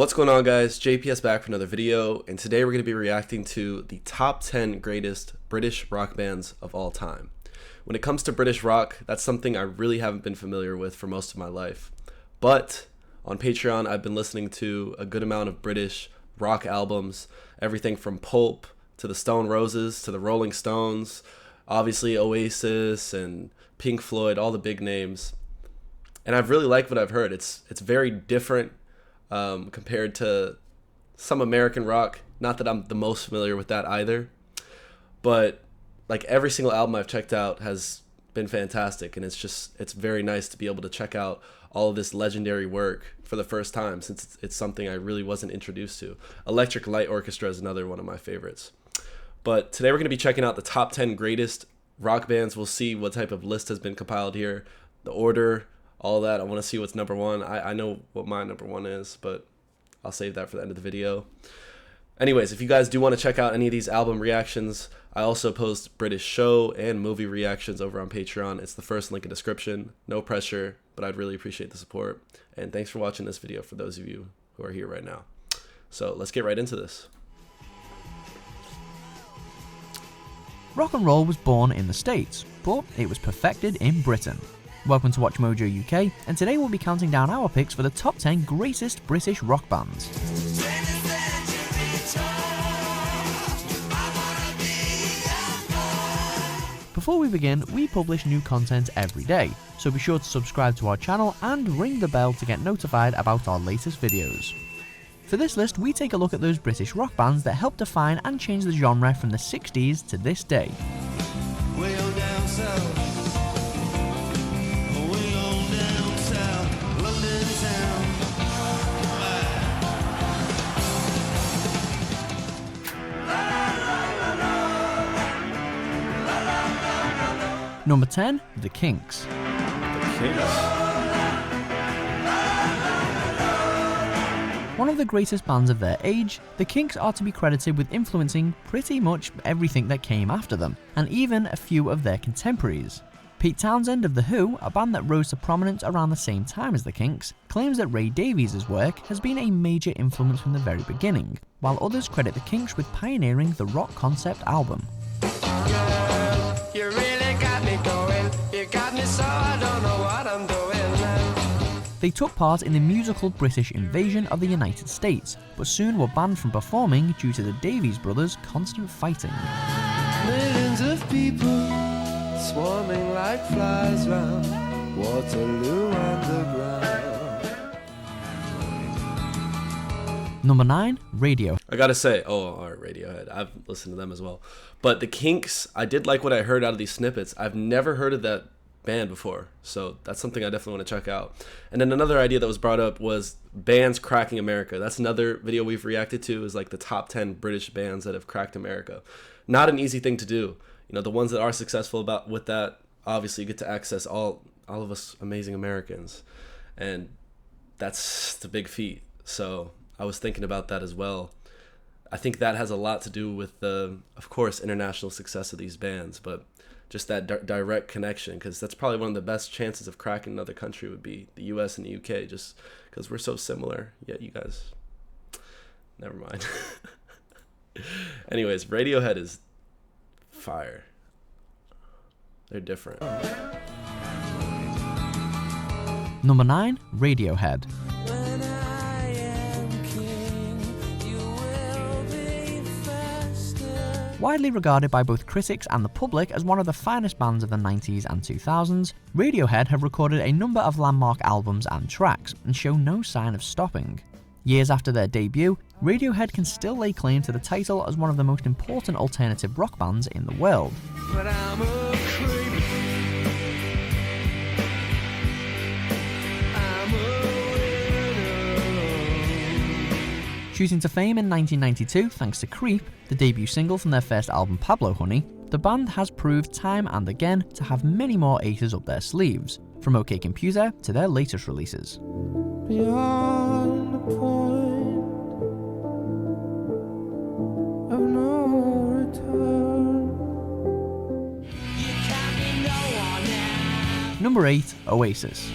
What's going on, guys? JPS back for another video, and today we're going to be reacting to the top 10 greatest British rock bands of all time. When it comes to British rock, that's something I really haven't been familiar with for most of my life. But on Patreon, I've been listening to a good amount of British rock albums, everything from Pulp to the Stone Roses to the Rolling Stones, obviously Oasis and Pink Floyd, all the big names. And I've really liked what I've heard. It's very different compared to some American rock. Not that I'm the most familiar with that either, but like every single album I've checked out has been fantastic, and it's very nice to be able to check out all of this legendary work for the first time, since it's something I really wasn't introduced to. Electric Light Orchestra is another one of my favorites. But today we're going to be checking out the top 10 greatest rock bands. We'll see what type of list has been compiled here, the order, all that. I want to see what's number one. I know what my number one is, but I'll save that for the end of the video. Anyways, if you guys do want to check out any of these album reactions, I also post British show and movie reactions over on Patreon. It's the first link in the description. No pressure, but I'd really appreciate the support. And thanks for watching this video for those of you who are here right now. So let's get right into this. Rock and roll was born in the States, but it was perfected in Britain. Welcome to Watch Mojo UK, and today we'll be counting down our picks for the top 10 greatest British rock bands. Before we begin, we publish new content every day, so be sure to subscribe to our channel and ring the bell to get notified about our latest videos. For this list, we take a look at those British rock bands that helped define and change the genre from the 60s to this day. Way on down south. Way on down south. London town. Number 10, The Kinks. The Kinks. One of the greatest bands of their age, the Kinks are to be credited with influencing pretty much everything that came after them, and even a few of their contemporaries. Pete Townsend of The Who, a band that rose to prominence around the same time as the Kinks, claims that Ray Davies' work has been a major influence from the very beginning, while others credit the Kinks with pioneering the rock concept album. Girl, you really got me going. You got me so I don't know what I'm doing now. They took part in the musical British invasion of the United States, but soon were banned from performing due to the Davies brothers' constant fighting. Millions of people swarming like flies round Waterloo Underground. Number 9, Radio. I gotta say, alright, Radiohead. I've listened to them as well. But the Kinks, I did like what I heard out of these snippets. I've never heard of that band before, so that's something I definitely want to check out. And then another idea that was brought up was bands cracking America. That's another video we've reacted to, is like the top 10 British bands that have cracked America. Not an easy thing to do. You know, the ones that are successful with that, obviously you get to access all of us amazing Americans, and that's the big feat. So I was thinking about that as well. I think that has a lot to do with the, of course, international success of these bands, but just that direct connection, because that's probably one of the best chances of cracking another country would be the US and the UK, just because we're so similar, yet you guys, never mind. Anyways, Radiohead is fire. They're different. Number 9, Radiohead. When I am king, you will be faster. Widely regarded by both critics and the public as one of the finest bands of the 90s and 2000s, Radiohead have recorded a number of landmark albums and tracks, and show no sign of stopping. Years after their debut, Radiohead can still lay claim to the title as one of the most important alternative rock bands in the world. But I'm a creep. I'm a widow. Shooting to fame in 1992 thanks to Creep, the debut single from their first album Pablo Honey, the band has proved time and again to have many more aces up their sleeves, from OK Computer to their latest releases. Beyond the point of no return. You can't be no one now. Number 8, Oasis.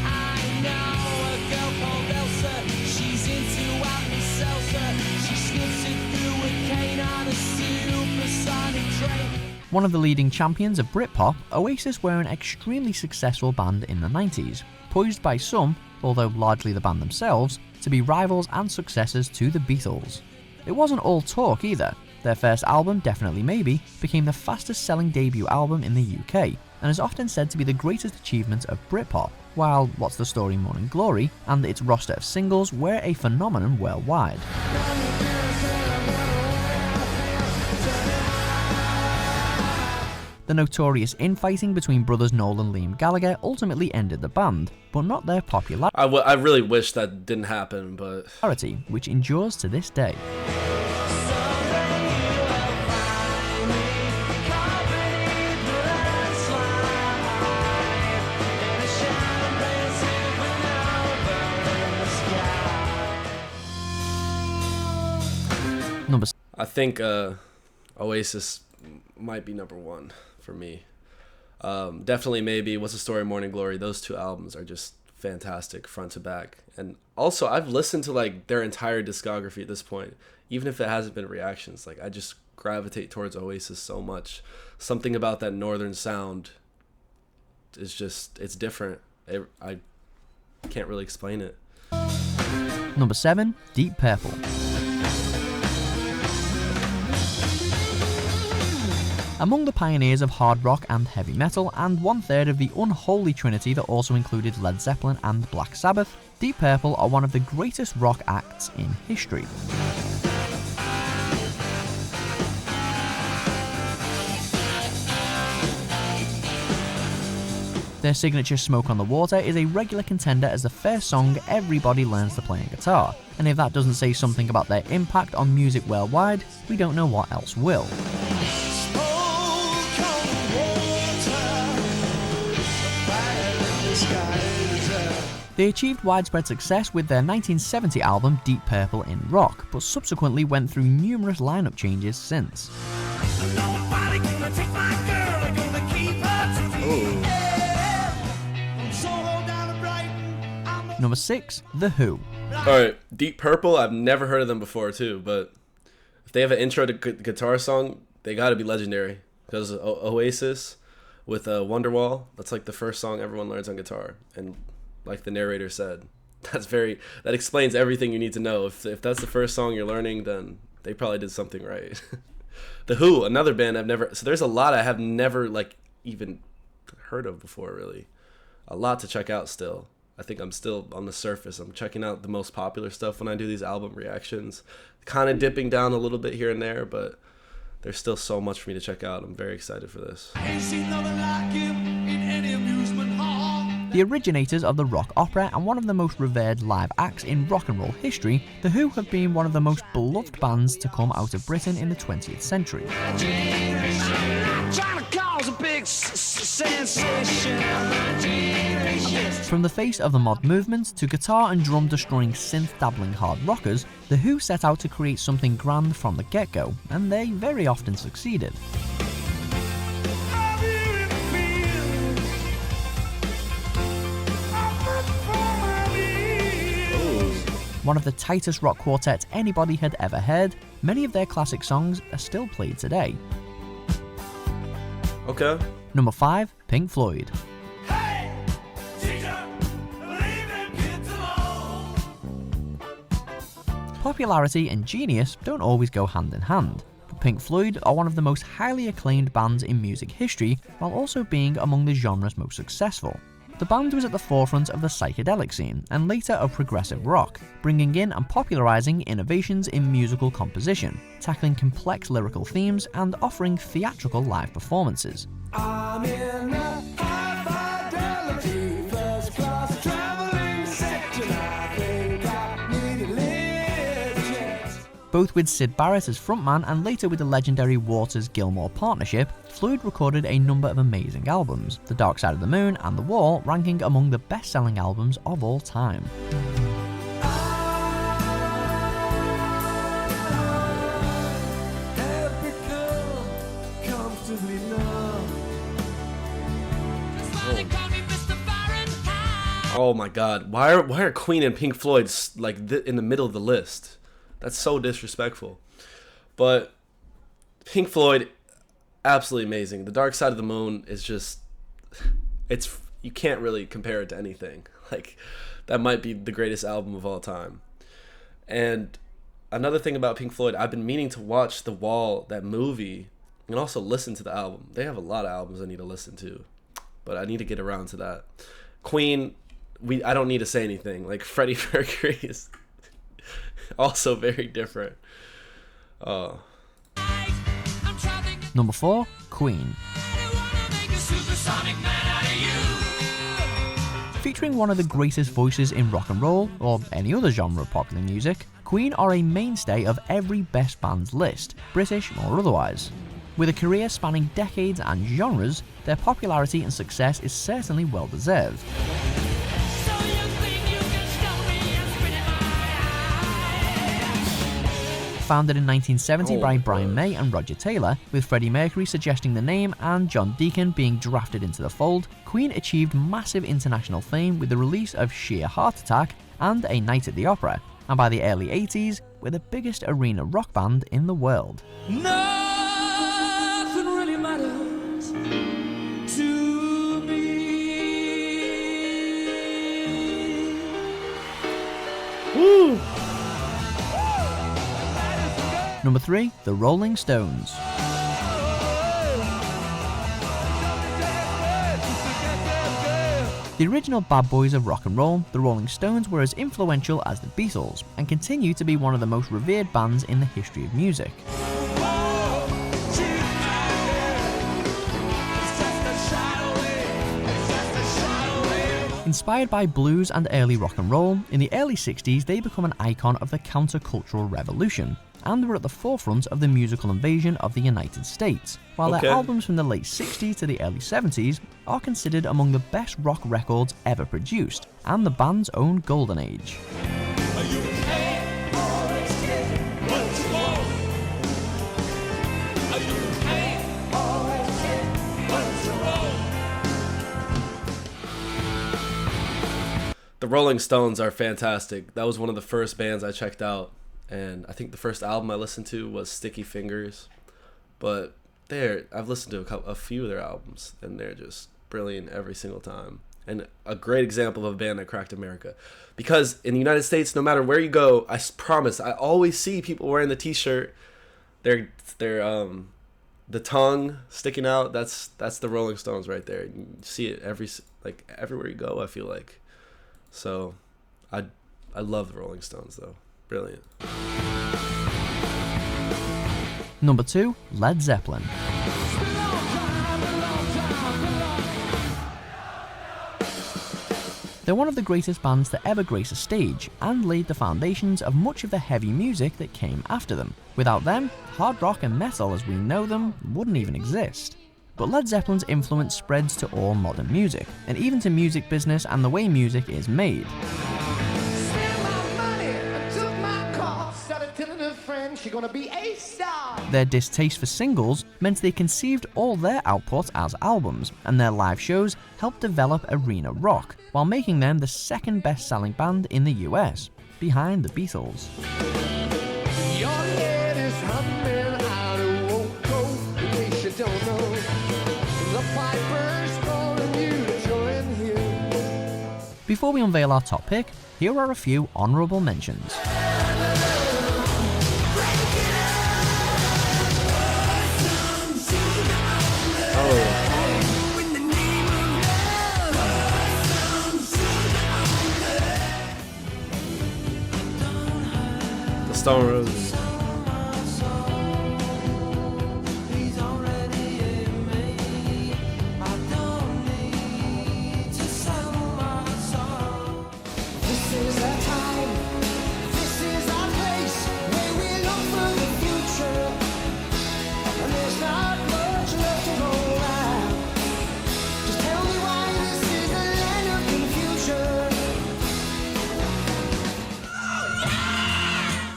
I know a girl called Elsa. She's into One of the leading champions of Britpop, Oasis were an extremely successful band in the 90s, poised by some, although largely the band themselves, to be rivals and successors to the Beatles. It wasn't all talk either. Their first album, Definitely Maybe, became the fastest selling debut album in the UK, and is often said to be the greatest achievement of Britpop, while What's the Story Morning Glory and its roster of singles were a phenomenon worldwide. The notorious infighting between brothers Noel and Liam Gallagher ultimately ended the band, but not their popularity, I really wish that didn't happen, but... which endures to this day. Number I think Oasis might be number one for me. Definitely Maybe, What's the Story, Morning Glory. Those two albums are just fantastic front to back. And also, I've listened to like their entire discography at this point, even if it hasn't been reactions. Like I just gravitate towards Oasis so much. Something about that northern sound is just, it's different. I can't really explain it. Number 7, Deep Purple. Among the pioneers of hard rock and heavy metal, and one-third of the unholy trinity that also included Led Zeppelin and Black Sabbath, Deep Purple are one of the greatest rock acts in history. Their signature Smoke on the Water is a regular contender as the first song everybody learns to play on guitar, and if that doesn't say something about their impact on music worldwide, we don't know what else will. They achieved widespread success with their 1970 album Deep Purple in Rock, but subsequently went through numerous lineup changes since. Number 6, The Who. Alright, Deep Purple, I've never heard of them before too, but if they have an intro to guitar song, they gotta be legendary. Because Oasis with Wonderwall, that's like the first song everyone learns on guitar. And like the narrator said, that explains everything you need to know. If that's the first song you're learning, then they probably did something right. The Who, another band so there's a lot I have never like even heard of before, really. A lot to check out still. I think I'm still on the surface. I'm checking out the most popular stuff when I do these album reactions. Kind of dipping down a little bit here and there, but there's still so much for me to check out. I'm very excited for this. The originators of the rock opera and one of the most revered live acts in rock and roll history, The Who have been one of the most beloved bands to come out of Britain in the 20th century. From the face of the mod movement to guitar and drum destroying synth dabbling hard rockers, The Who set out to create something grand from the get-go, and they very often succeeded. One of the tightest rock quartets anybody had ever heard, many of their classic songs are still played today. Okay. Number 5, Pink Floyd. Hey, teacher, leave them kids alone. Popularity and genius don't always go hand in hand, but Pink Floyd are one of the most highly acclaimed bands in music history, while also being among the genre's most successful. The band was at the forefront of the psychedelic scene, and later of progressive rock, bringing in and popularizing innovations in musical composition, tackling complex lyrical themes, and offering theatrical live performances. I'm in a high fidelity first class traveling section. I think I need a lift. Both with Syd Barrett as frontman and later with the legendary Waters-Gilmore partnership, Floyd recorded a number of amazing albums, The Dark Side of the Moon and The Wall ranking among the best-selling albums of all time. Oh my God! Why are Queen and Pink Floyd like in the middle of the list? That's so disrespectful. But Pink Floyd, absolutely amazing. The Dark Side of the Moon is just, you can't really compare it to anything. Like, that might be the greatest album of all time. And another thing about Pink Floyd, I've been meaning to watch The Wall, that movie, and also listen to the album. They have a lot of albums I need to listen to, but I need to get around to that. Queen, I don't need to say anything. Like, Freddie Mercury is also very different. Number 4, Queen. Featuring one of the greatest voices in rock and roll, or any other genre of popular music, Queen are a mainstay of every best bands list, British or otherwise. With a career spanning decades and genres, their popularity and success is certainly well deserved. Founded in 1970 by Brian May and Roger Taylor, with Freddie Mercury suggesting the name and John Deacon being drafted into the fold, Queen achieved massive international fame with the release of Sheer Heart Attack and A Night at the Opera, and by the early 80s, were the biggest arena rock band in the world. Nothing really matters to me. Woo! Number 3, The Rolling Stones. The original bad boys of rock and roll, the Rolling Stones were as influential as the Beatles, and continue to be one of the most revered bands in the history of music. Inspired by blues and early rock and roll, in the early 60s they become an icon of the countercultural revolution, and were at the forefront of the musical invasion of the United States, while their albums from the late 60s to the early 70s are considered among the best rock records ever produced, and the band's own golden age. The Rolling Stones are fantastic. That was one of the first bands I checked out. And I think the first album I listened to was Sticky Fingers, but I've listened to a few of their albums, and they're just brilliant every single time. And a great example of a band that cracked America, because in the United States, no matter where you go, I promise, I always see people wearing the T-shirt. The tongue sticking out. That's the Rolling Stones right there. You see it everywhere you go, I feel like. So, I love the Rolling Stones though. Brilliant. Number 2, Led Zeppelin. They're one of the greatest bands to ever grace a stage, and laid the foundations of much of the heavy music that came after them. Without them, hard rock and metal as we know them wouldn't even exist. But Led Zeppelin's influence spreads to all modern music, and even to music business and the way music is made. Their distaste for singles meant they conceived all their output as albums, and their live shows helped develop arena rock, while making them the second best-selling band in the US, behind the Beatles. Your head is humming out, it won't go in case you don't know. The piper's calling you to join him. Before we unveil our top pick, here are a few honourable mentions. The Stone Roses.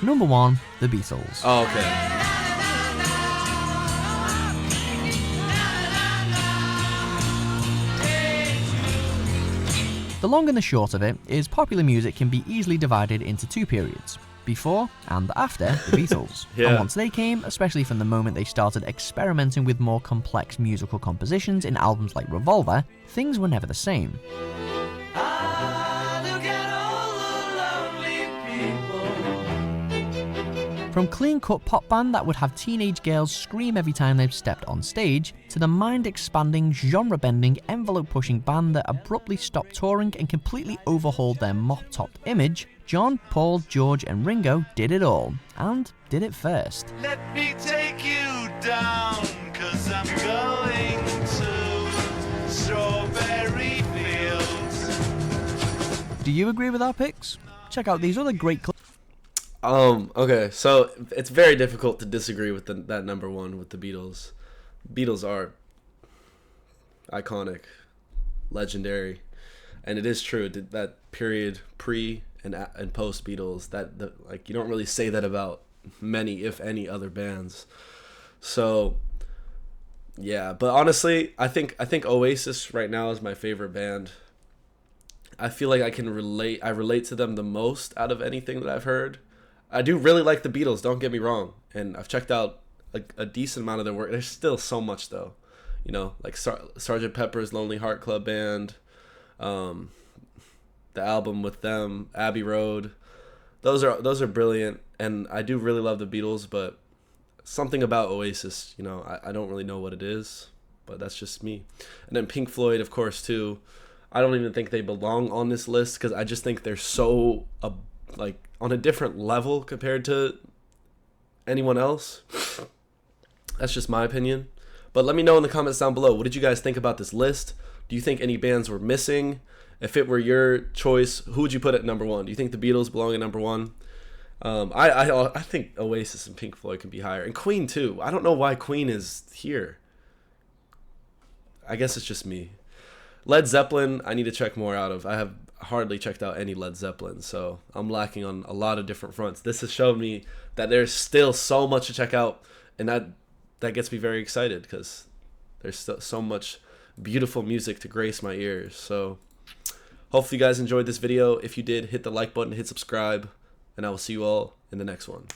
Number 1, The Beatles. Oh, okay. The long and the short of it is popular music can be easily divided into two periods. before and after the Beatles. Yeah. And once they came, especially from the moment they started experimenting with more complex musical compositions in albums like Revolver, things were never the same. From clean-cut pop band that would have teenage girls scream every time they stepped on stage, to the mind-expanding, genre-bending, envelope-pushing band that abruptly stopped touring and completely overhauled their mop-topped image, John, Paul, George and Ringo did it all, and did it first. Let me take you down, 'cause I'm going to Strawberry Fields. Do you agree with our picks? Check out these other great clips. Okay, so it's very difficult to disagree with that number one with the Beatles. Beatles are iconic, legendary, and it is true that period pre and post Beatles, like you don't really say that about many, if any, other bands. So yeah, but honestly, I think Oasis right now is my favorite band. I feel like I relate to them the most out of anything that I've heard. I do really like the Beatles, don't get me wrong, and I've checked out a decent amount of their work. There's still so much though, you know, like Sgt. Pepper's Lonely Heart Club Band, the album with them, Abbey Road. Those are brilliant, and I do really love the Beatles, but something about Oasis, you know, I don't really know what it is, but that's just me. And then Pink Floyd, of course, too. I don't even think they belong on this list because I just think they're so like on a different level compared to anyone else. That's just my opinion. But let me know in the comments down below, what did you guys think about this list? Do you think any bands were missing? If it were your choice, who would you put at number one? Do you think the Beatles belong at number one? I think Oasis and Pink Floyd can be higher, and Queen too. I don't know why Queen is here. I guess it's just me. Led Zeppelin, I need to check more out of. I have hardly checked out any Led Zeppelin, so I'm lacking on a lot of different fronts. This has shown me that there's still so much to check out, and that gets me very excited because there's still so much beautiful music to grace my ears. So hopefully you guys enjoyed this video. If you did, hit the like button, hit subscribe, and I will see you all in the next one.